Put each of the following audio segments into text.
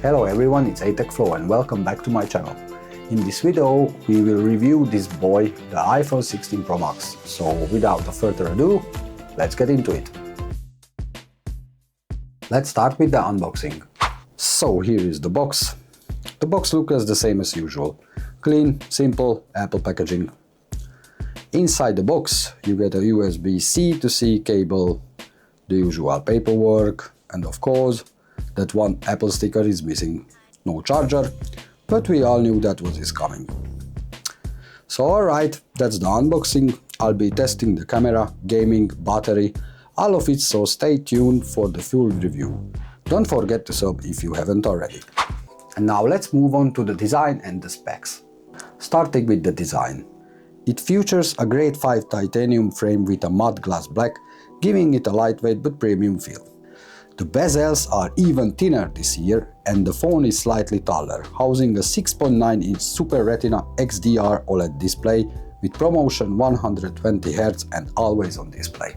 Hello everyone, it's ATechFlow and welcome back to my channel. In this video we will review this boy, the iPhone 16 Pro Max. So without further ado, let's get into it. Let's start with the unboxing. So here is the box. The box looks the same as usual. Clean, simple, Apple packaging. Inside the box you get a USB-C to C cable, the usual paperwork, and of course that one Apple sticker is missing. No charger, but we all knew that was coming. So alright, that's the unboxing. I'll be testing the camera, gaming, battery, all of it, so stay tuned for the full review. Don't forget to sub if you haven't already. And now let's move on to the design and the specs. Starting with the design. It features a grade 5 titanium frame with a matte glass black, giving it a lightweight but premium feel. The bezels are even thinner this year and the phone is slightly taller, housing a 6.9-inch Super Retina XDR OLED display with ProMotion 120Hz and always on display.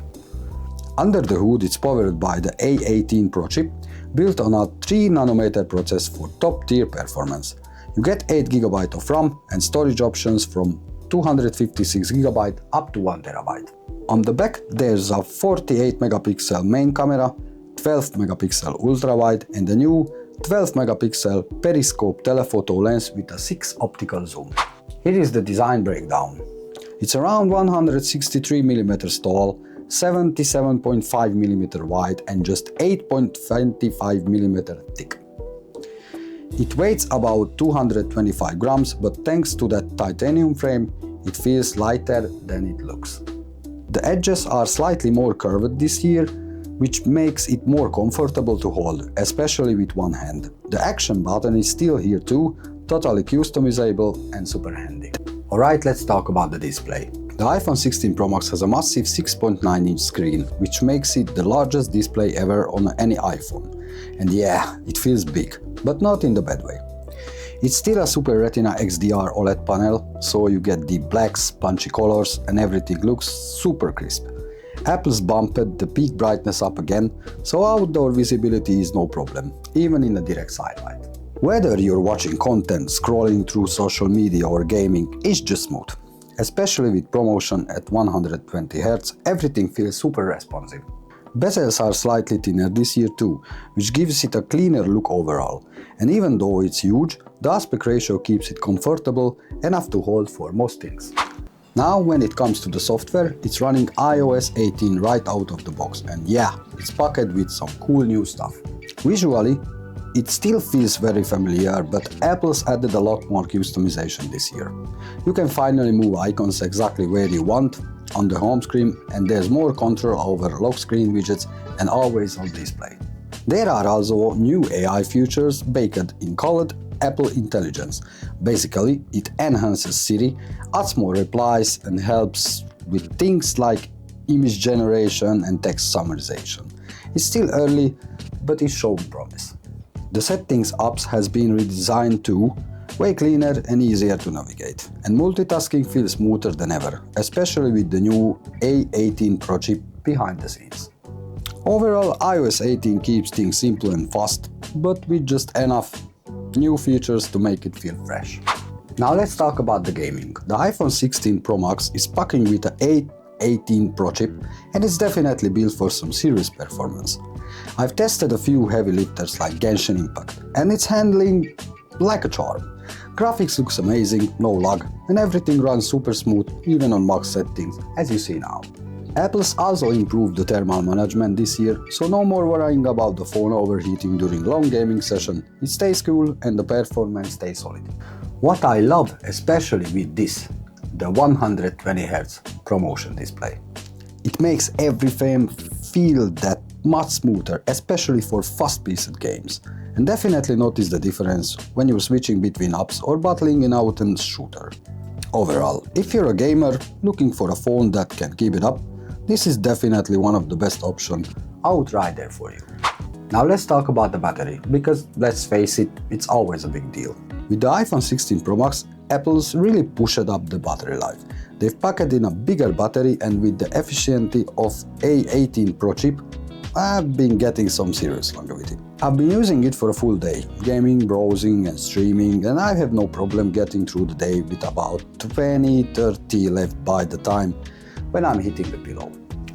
Under the hood it's powered by the A18 Pro chip, built on a 3nm process for top-tier performance. You get 8GB of RAM and storage options from 256GB up to 1TB. On the back there's a 48MP main camera, 12MP ultra-wide and a new 12MP periscope telephoto lens with a 6 optical zoom. Here is the design breakdown. It's around 163mm tall, 77.5mm wide and just 8.25mm thick. It weighs about 225 grams, but thanks to that titanium frame, it feels lighter than it looks. The edges are slightly more curved this year, which makes it more comfortable to hold, especially with one hand. The action button is still here too, totally customizable and super handy. Alright, let's talk about the display. The iPhone 16 Pro Max has a massive 6.9-inch screen, which makes it the largest display ever on any iPhone. And yeah, it feels big, but not in the bad way. It's still a Super Retina XDR OLED panel, so you get deep blacks, punchy colors, and everything looks super crisp. Apple's bumped the peak brightness up again, so outdoor visibility is no problem, even in a direct sidelight. Whether you're watching content, scrolling through social media or gaming, it's just smooth. Especially with ProMotion at 120Hz, everything feels super responsive. Bezels are slightly thinner this year too, which gives it a cleaner look overall, and even though it's huge, the aspect ratio keeps it comfortable enough to hold for most things. Now when it comes to the software, it's running iOS 18 right out of the box, and yeah, it's packed with some cool new stuff. Visually, it still feels very familiar, but Apple's added a lot more customization this year. You can finally move icons exactly where you want on the home screen, and there's more control over lock screen widgets and always on display. There are also new AI features baked in called Apple Intelligence. Basically, it enhances Siri, adds more replies and helps with things like image generation and text summarization. It's still early, but it's showing promise. The Settings apps has been redesigned too, way cleaner and easier to navigate, and multitasking feels smoother than ever, especially with the new A18 Pro chip behind the scenes. Overall, iOS 18 keeps things simple and fast, but with just enough new features to make it feel fresh. Now let's talk about the gaming. The iPhone 16 Pro Max is packing with an A18 Pro chip and it's definitely built for some serious performance. I've tested a few heavy lifters like Genshin Impact and it's handling like a charm. Graphics looks amazing, no lag, and everything runs super smooth even on max settings, as you see now. Apple's also improved the thermal management this year, so no more worrying about the phone overheating during long gaming session. It stays cool and the performance stays solid. What I love especially with this, the 120Hz ProMotion display. It makes every frame feel that much smoother, especially for fast-paced games. And definitely notice the difference when you're switching between apps or battling in out and shooter. Overall, if you're a gamer looking for a phone that can keep it up, this is definitely one of the best options out right there for you. Now let's talk about the battery, because let's face it, it's always a big deal. With the iPhone 16 Pro Max, Apple's really pushed up the battery life. They've packed in a bigger battery and with the efficiency of A18 Pro chip, I've been getting some serious longevity. I've been using it for a full day, gaming, browsing and streaming, and I have no problem getting through the day with about 20-30 left by the time when I'm hitting the pillow.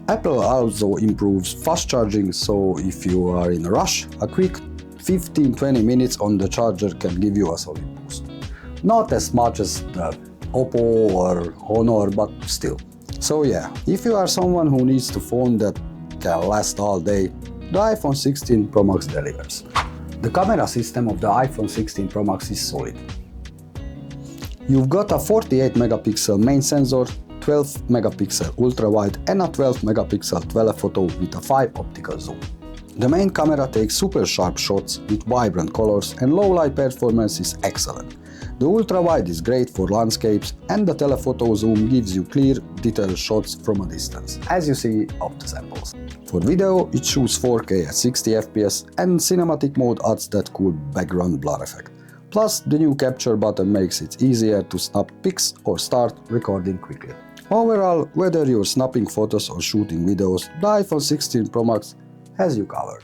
Apple also improves fast charging, so if you are in a rush, a quick 15-20 minutes on the charger can give you a solid boost. Not as much as the Oppo or Honor, but still. So yeah, if you are someone who needs a phone that can last all day, the iPhone 16 Pro Max delivers. The camera system of the iPhone 16 Pro Max is solid. You've got a 48 megapixel main sensor, 12 megapixel ultra-wide and a 12 megapixel telephoto with a 5 optical zoom. The main camera takes super sharp shots with vibrant colors and low light performance is excellent. The ultra-wide is great for landscapes and the telephoto zoom gives you clear, detailed shots from a distance, as you see of the samples. For video, it shoots 4K at 60 FPS and cinematic mode adds that cool background blur effect. Plus, the new capture button makes it easier to snap pics or start recording quickly. Overall, whether you're snapping photos or shooting videos, the iPhone 16 Pro Max has you covered.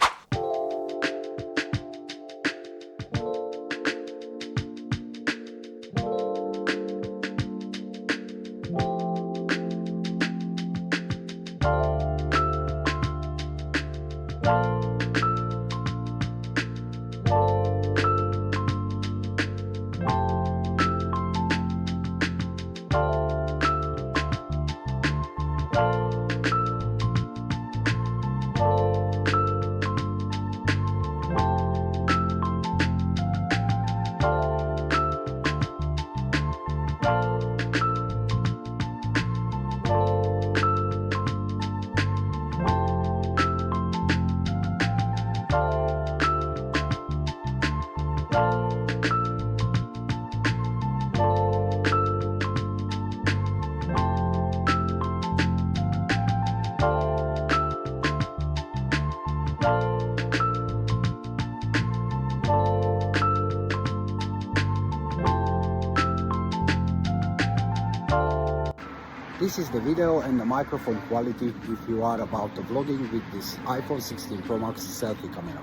This is the video and the microphone quality if you are about to vlogging with this iPhone 16 Pro Max selfie camera.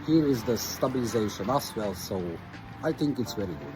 Here is the stabilization as well, so I think it's very good.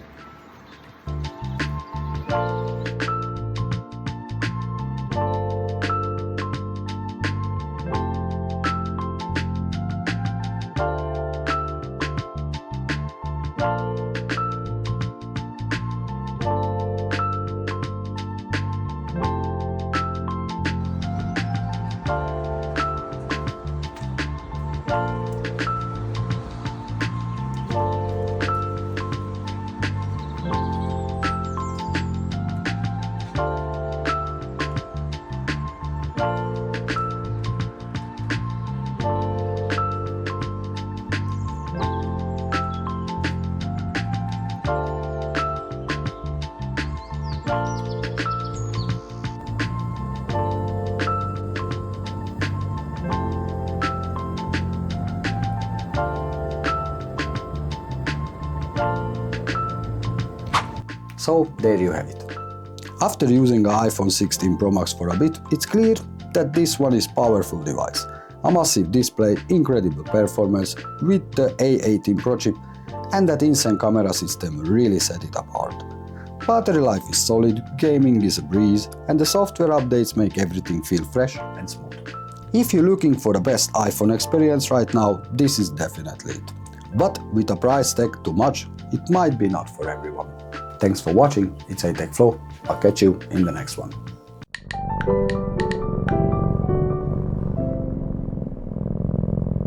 So there you have it. After using the iPhone 16 Pro Max for a bit, it's clear that this one is a powerful device. A massive display, incredible performance with the A18 Pro chip, and that insane camera system really set it apart. Battery life is solid, gaming is a breeze, and the software updates make everything feel fresh and smooth. If you're looking for the best iPhone experience right now, this is definitely it. But with a price tag too much, it might be not for everyone. Thanks for watching, it's iTechFlow. I'll catch you in the next one.